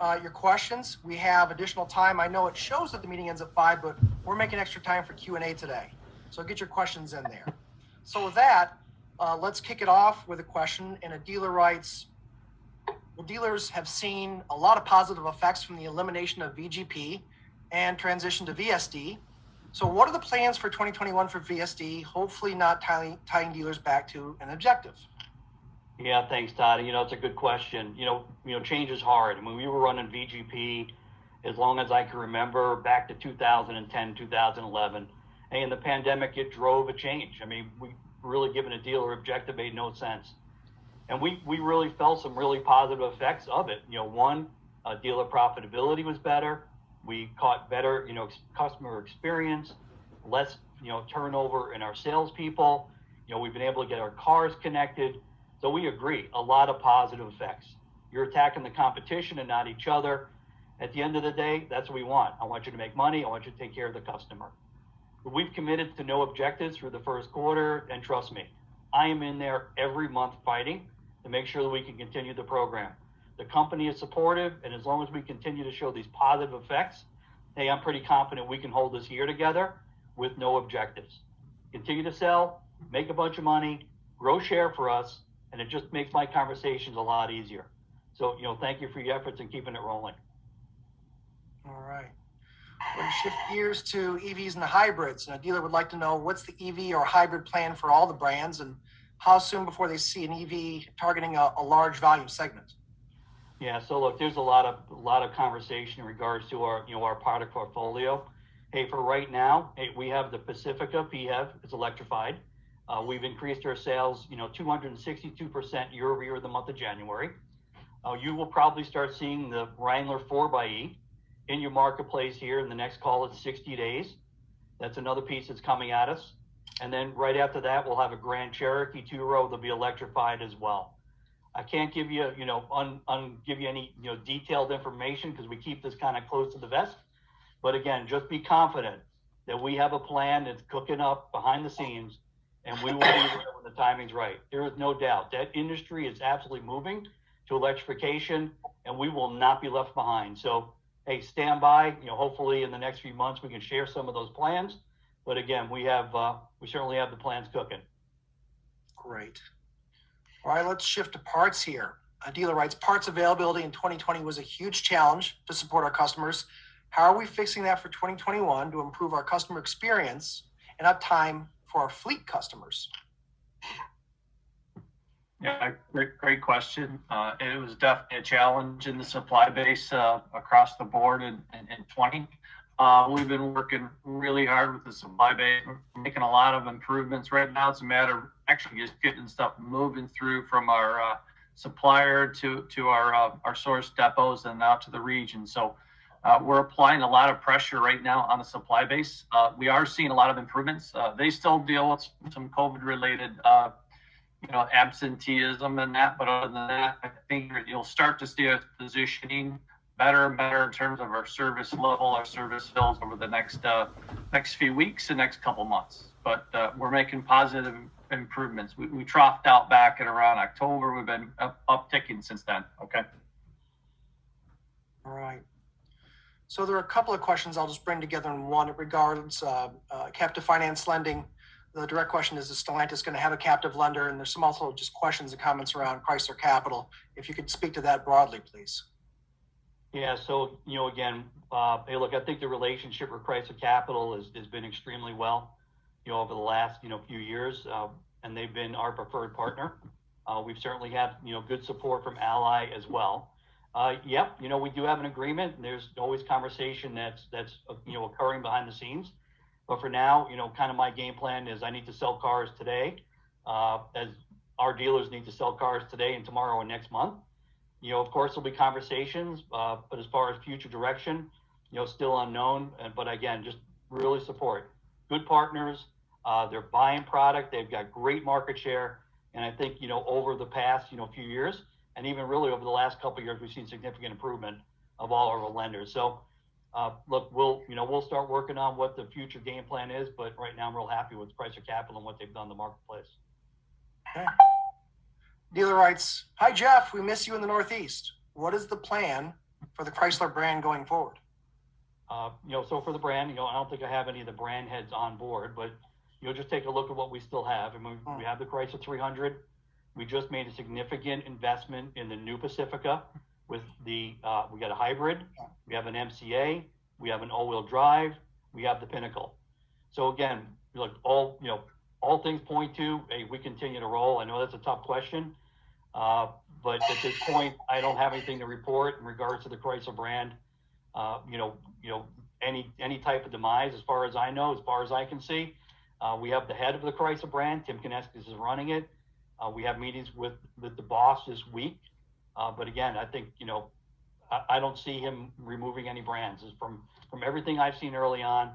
your questions. We have additional time. I know it shows that the meeting ends at 5, but we're making extra time for Q&A today. So get your questions in there. So with that, let's kick it off with a question. And a dealer writes, well, dealers have seen a lot of positive effects from the elimination of VGP and transition to VSD. So what are the plans for 2021 for VSD? Hopefully not tying dealers back to an objective. Yeah, thanks, Todd. It's a good question. Change is hard. I mean, we were running VGP as long as I can remember, back to 2010, 2011. And the pandemic, it drove a change. I mean, we really giving a dealer objective made no sense. And we really felt some really positive effects of it. One, dealer profitability was better. We caught better, customer experience, less, turnover in our salespeople. We've been able to get our cars connected. So we agree, a lot of positive effects. You're attacking the competition and not each other. At the end of the day, that's what we want. I want you to make money. I want you to take care of the customer. But we've committed to no objectives for the first quarter, and trust me, I am in there every month fighting to make sure that we can continue the program. The company is supportive, and as long as we continue to show these positive effects, hey, I'm pretty confident we can hold this year together with no objectives. Continue to sell, make a bunch of money, grow share for us, and it just makes my conversations a lot easier. So, thank you for your efforts in keeping it rolling. All right. We're going to shift gears to EVs and the hybrids. And a dealer would like to know what's the EV or hybrid plan for all the brands, and how soon before they see an EV targeting a large volume segment? Yeah, so look, there's a lot of conversation in regards to our product portfolio. Hey, for right now, we have the Pacifica PHEV. It's electrified. We've increased our sales, 262% year over year in the month of January. You will probably start seeing the Wrangler 4xe in your marketplace here in the next, call it 60 days. That's another piece that's coming at us. And then right after that, we'll have a Grand Cherokee 2-row that'll be electrified as well. I can't give you, give you any, detailed information because we keep this kind of close to the vest. But again, just be confident that we have a plan that's cooking up behind the scenes, and we will be there when the timing's right. There is no doubt that industry is absolutely moving to electrification, and we will not be left behind. So, hey, stand by. Hopefully in the next few months we can share some of those plans. But again, we certainly have the plans cooking. Great. All right, let's shift to parts here. A dealer writes, parts availability in 2020 was a huge challenge to support our customers. How are we fixing that for 2021 to improve our customer experience and uptime for our fleet customers? Yeah, great question. It was definitely a challenge in the supply base across the board in 20. We've been working really hard with the supply base. We're making a lot of improvements right now. It's a matter of actually just getting stuff moving through from our supplier to our source depots and out to the region. So we're applying a lot of pressure right now on the supply base. We are seeing a lot of improvements. They still deal with some COVID-related absenteeism and that, but other than that, I think you'll start to see us positioning better and better in terms of our service level, our service fills over the next few weeks and next couple months. But we're making positive improvements. We troughed out back at around October. We've been upticking since then. Okay. All right. So there are a couple of questions I'll just bring together in one. It regards captive finance lending. The direct question is Stellantis going to have a captive lender? And there's some also just questions and comments around Chrysler Capital. If you could speak to that broadly, please. Yeah, so, again, hey, look, I think the relationship with Chrysler Capital has been extremely well, over the last, few years, and they've been our preferred partner. We've certainly had, good support from Ally as well. Yep, we do have an agreement, and there's always conversation that's occurring behind the scenes. But for now, kind of my game plan is I need to sell cars today, as our dealers need to sell cars today and tomorrow and next month. Of course, there'll be conversations, but as far as future direction, still unknown. But again, just really support. Good partners. They're buying product. They've got great market share. And I think, over the past, few years, and even really over the last couple of years, we've seen significant improvement of all our lenders. So, look, we'll start working on what the future game plan is. But right now, I'm real happy with Chrysler Capital and what they've done in the marketplace. Okay. Dealer writes, hi, Jeff, we miss you in the Northeast. What is the plan for the Chrysler brand going forward? So for the brand, I don't think I have any of the brand heads on board, but just take a look at what we still have. And we have the Chrysler 300. We just made a significant investment in the new Pacifica with we got a hybrid, we have an MCA, we have an all-wheel drive, we have the Pinnacle. So again, all things point to, hey, we continue to roll. I know that's a tough question, but at this point, I don't have anything to report in regards to the Chrysler brand. Any type of demise, as far as I know, as far as I can see. We have the head of the Chrysler brand, Tim Koneskis, is running it. We have meetings with the boss this week. But again, I think, I don't see him removing any brands. From everything I've seen early on,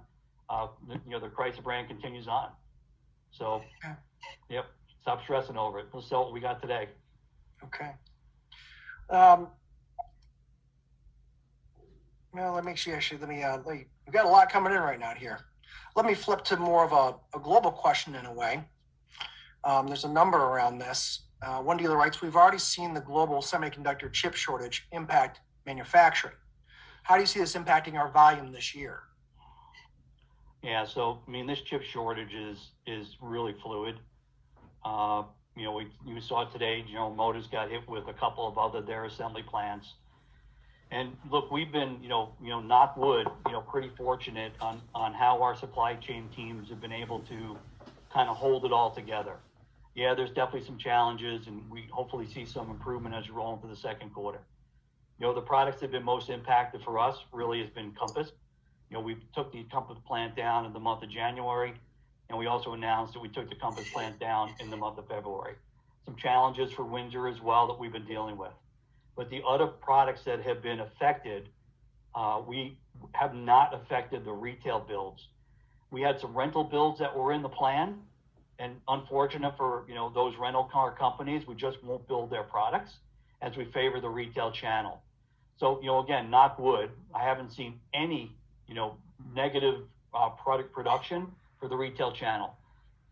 the Chrysler brand continues on. So, yep, stop stressing over it. Let's sell what we got today. Okay. Well, let me we've got a lot coming in right now here. Let me flip to more of a global question in a way. There's a number around this. One dealer writes, we've already seen the global semiconductor chip shortage impact manufacturing. How do you see this impacting our volume this year? Yeah, so, this chip shortage is really fluid. You saw today, General Motors got hit with a couple of their assembly plants. And look, we've been, knock wood, pretty fortunate on how our supply chain teams have been able to kind of hold it all together. Yeah, there's definitely some challenges, and we hopefully see some improvement as you roll into the second quarter. The products that have been most impacted for us really has been Compass. We took the Compass plant down in the month of January, and we also announced that we took the Compass plant down in the month of February. Some challenges for Windsor as well that we've been dealing with. But the other products that have been affected, we have not affected the retail builds. We had some rental builds that were in the plan, and unfortunate for those rental car companies, we just won't build their products as we favor the retail channel. So again, knock wood, I haven't seen any negative product production for the retail channel.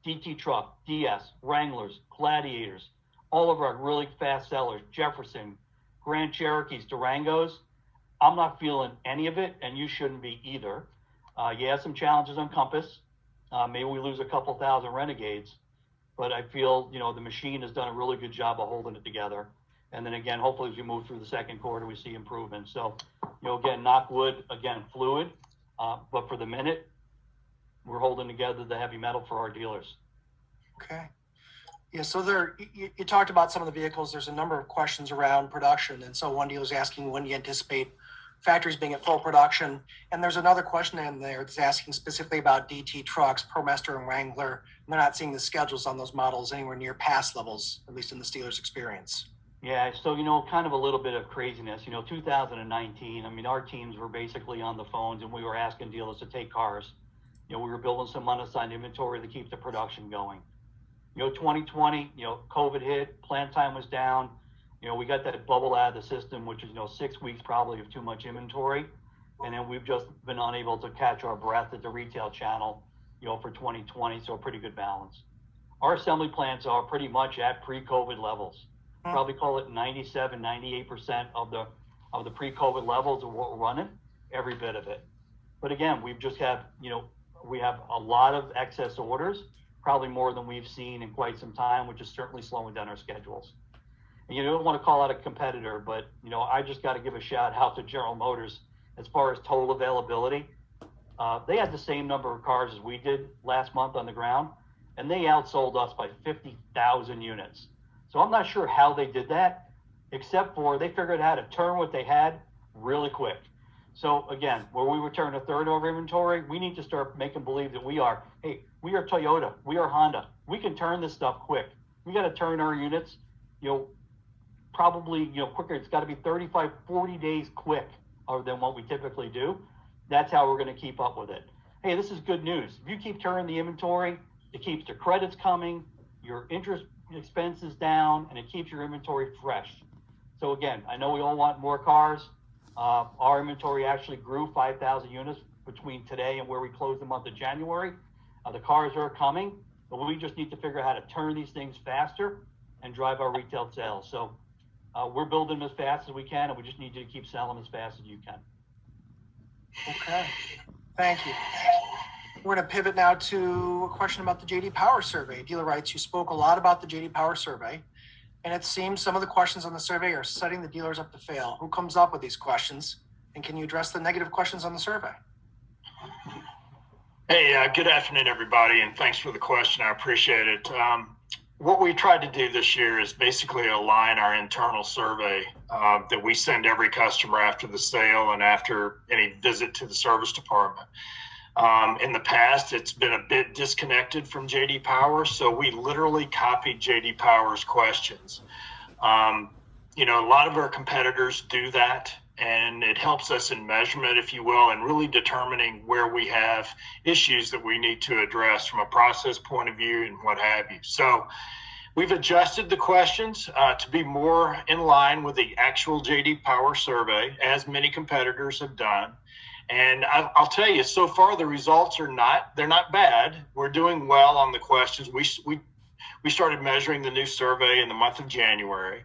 DT Truck, DS, Wranglers, Gladiators, all of our really fast sellers, Jefferson, Grand Cherokees, Durangos, I'm not feeling any of it, and you shouldn't be either. Some challenges on Compass. Maybe we lose a couple thousand Renegades, but I feel, the machine has done a really good job of holding it together. And then again, hopefully as we move through the second quarter, we see improvement. So, again, knock wood, again, fluid, but for the minute, we're holding together the heavy metal for our dealers. Okay. Yeah, so you talked about some of the vehicles. There's a number of questions around production. And so one dealer's asking, when do you anticipate factories being at full production? And there's another question in there that's asking specifically about DT trucks, ProMaster and Wrangler. And they're not seeing the schedules on those models anywhere near past levels, at least in the dealer's experience. Yeah, so, kind of a little bit of craziness. 2019, our teams were basically on the phones and we were asking dealers to take cars. We were building some unassigned inventory to keep the production going. 2020, COVID hit, plant time was down. We got that bubble out of the system, which is, 6 weeks probably of too much inventory. And then we've just been unable to catch our breath at the retail channel, for 2020. So a pretty good balance. Our assembly plants are pretty much at pre-COVID levels. Probably call it 97, 98% of the pre-COVID levels of what we're running, every bit of it. But again, we've just have a lot of excess orders, probably more than we've seen in quite some time, which is certainly slowing down our schedules. And you don't want to call out a competitor, but I just got to give a shout out to General Motors as far as total availability. They had the same number of cars as we did last month on the ground, and they outsold us by 50,000 units. So I'm not sure how they did that, except for they figured out how to turn what they had really quick. So again, where we return a third of our inventory, we need to start making believe that we are Toyota, we are Honda. We can turn this stuff quick. We got to turn our units, probably, quicker. It's got to be 35, 40 days quick than what we typically do. That's how we're going to keep up with it. Hey, this is good news. If you keep turning the inventory, it keeps the credits coming, your interest expenses down, and it keeps your inventory fresh. So again, I know we all want more cars. Our inventory actually grew 5,000 units between today and where we closed the month of January. The cars are coming, but we just need to figure out how to turn these things faster and drive our retail sales. So, we're building them as fast as we can, and we just need you to keep selling them as fast as you can. Okay, thank you. We're going to pivot now to a question about the JD Power survey. Dealer writes, you spoke a lot about the JD Power survey, and it seems some of the questions on the survey are setting the dealers up to fail. Who comes up with these questions, and can you address the negative questions on the survey? Hey, good afternoon, everybody, and thanks for the question. I appreciate it. What we tried to do this year is basically align our internal survey that we send every customer after the sale and after any visit to the service department. In the past, it's been a bit disconnected from JD Power, so we literally copied JD Power's questions. You know, a lot of our competitors do that, and it helps us in measurement, if you will, and really determining where we have issues that we need to address from a process point of view and what have you. So we've adjusted the questions to be more in line with the actual JD Power survey, as many competitors have done. And I'll tell you, so far the results are they're not bad. We're doing well on the questions. We started measuring the new survey in the month of January.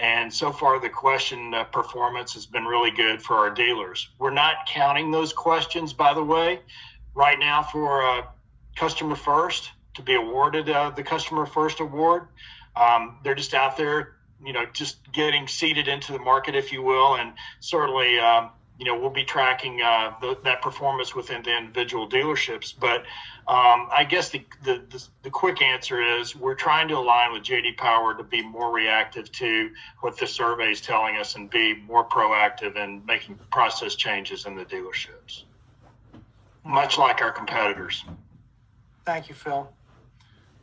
And so far, the question performance has been really good for our dealers. We're not counting those questions, by the way, right now for Customer First to be awarded the Customer First Award. They're just out there, you know, just getting seeded into the market, if you will. And certainly, you know, we'll be tracking that performance within the individual dealerships. But I guess the quick answer is we're trying to align with JD Power to be more reactive to what the survey is telling us and be more proactive in making process changes in the dealerships, much like our competitors. Thank you, Phil.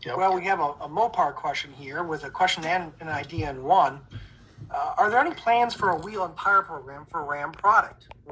Yep. Well, we have a Mopar question here with a question and an idea in one. Are there any plans for a wheel and tire program for Ram product?